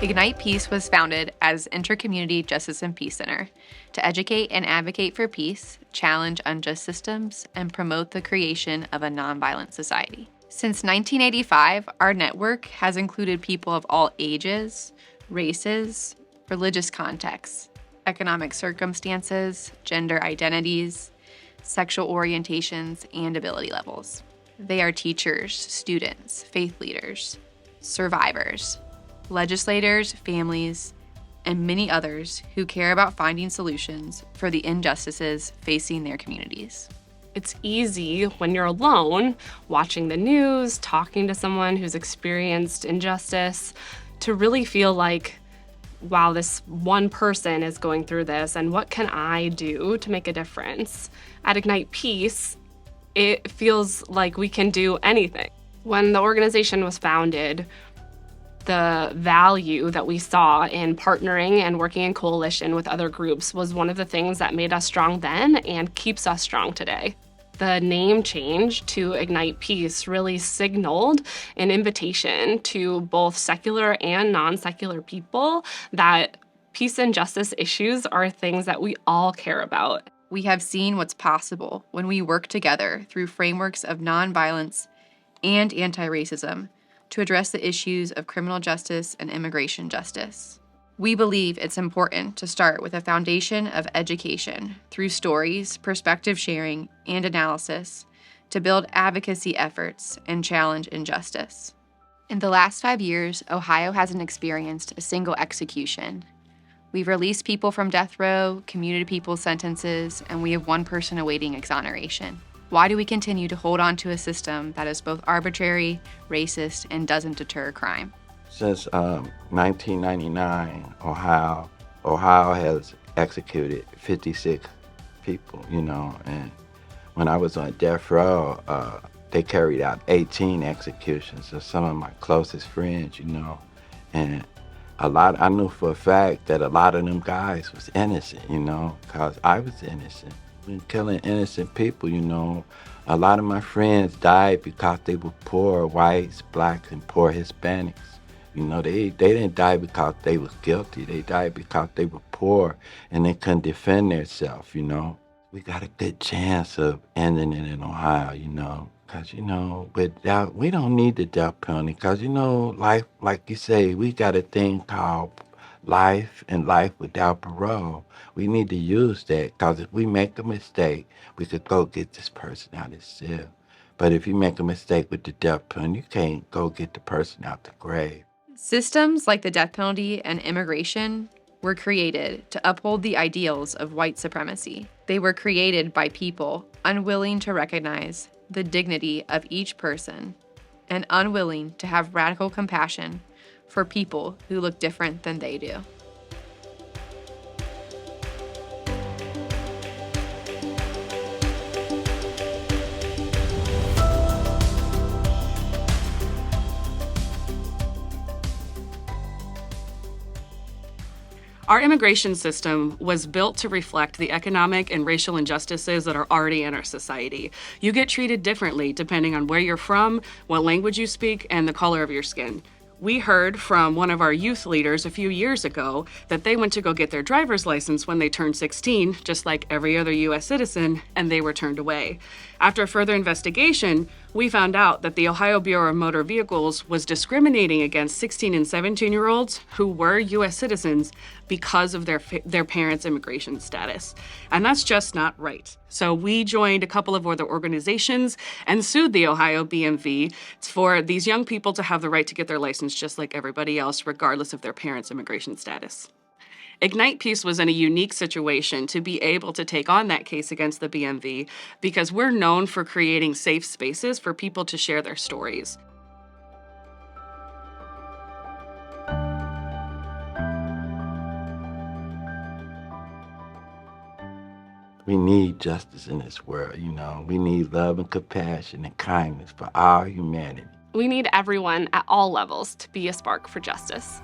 Ignite Peace was founded as Intercommunity Justice and Peace Center to educate and advocate for peace, challenge unjust systems, and promote the creation of a nonviolent society. Since 1985, our network has included people of all ages, races, religious contexts, economic circumstances, gender identities, sexual orientations, and ability levels. They are teachers, students, faith leaders, survivors, legislators, families, and many others who care about finding solutions for the injustices facing their communities. It's easy when you're alone, watching the news, talking to someone who's experienced injustice, to really feel like, wow, this one person is going through this, and what can I do to make a difference? At Ignite Peace, it feels like we can do anything. When the organization was founded, the value that we saw in partnering and working in coalition with other groups was one of the things that made us strong then and keeps us strong today. The name change to Ignite Peace really signaled an invitation to both secular and non-secular people that peace and justice issues are things that we all care about. We have seen what's possible when we work together through frameworks of nonviolence and anti-racism to address the issues of criminal justice and immigration justice. We believe it's important to start with a foundation of education through stories, perspective sharing, and analysis to build advocacy efforts and challenge injustice. In the last 5 years, Ohio hasn't experienced a single execution. We've released people from death row, commuted people's sentences, and we have one person awaiting exoneration. Why do we continue to hold on to a system that is both arbitrary, racist, and doesn't deter crime? Since 1999, Ohio has executed 56 people, and when I was on death row, they carried out 18 executions of some of my closest friends, and I knew for a fact that a lot of them guys was innocent, because I was innocent. Been killing innocent people, A lot of my friends died because they were poor whites, blacks, and poor Hispanics. They didn't die because they was guilty. They died because they were poor and they couldn't defend themselves, We got a good chance of ending it in Ohio, Because, we don't need the death penalty because, life, like you say, we got a thing called life and life without parole. We need to use that because if we make a mistake, we could go get this person out of cell. But if you make a mistake with the death penalty, you can't go get the person out the grave. Systems like the death penalty and immigration were created to uphold the ideals of white supremacy. They were created by people unwilling to recognize the dignity of each person and unwilling to have radical compassion for people who look different than they do. Our immigration system was built to reflect the economic and racial injustices that are already in our society. You get treated differently depending on where you're from, what language you speak, and the color of your skin. We heard from one of our youth leaders a few years ago that they went to go get their driver's license when they turned 16, just like every other U.S. citizen, and they were turned away. After further investigation, we found out that the Ohio Bureau of Motor Vehicles was discriminating against 16 and 17-year-olds who were U.S. citizens because of their parents' immigration status. And that's just not right. So we joined a couple of other organizations and sued the Ohio BMV for these young people to have the right to get their license just like everybody else, regardless of their parents' immigration status. Ignite Peace was in a unique situation to be able to take on that case against the BMV because we're known for creating safe spaces for people to share their stories. We need justice in this world, We need love and compassion and kindness for all humanity. We need everyone at all levels to be a spark for justice.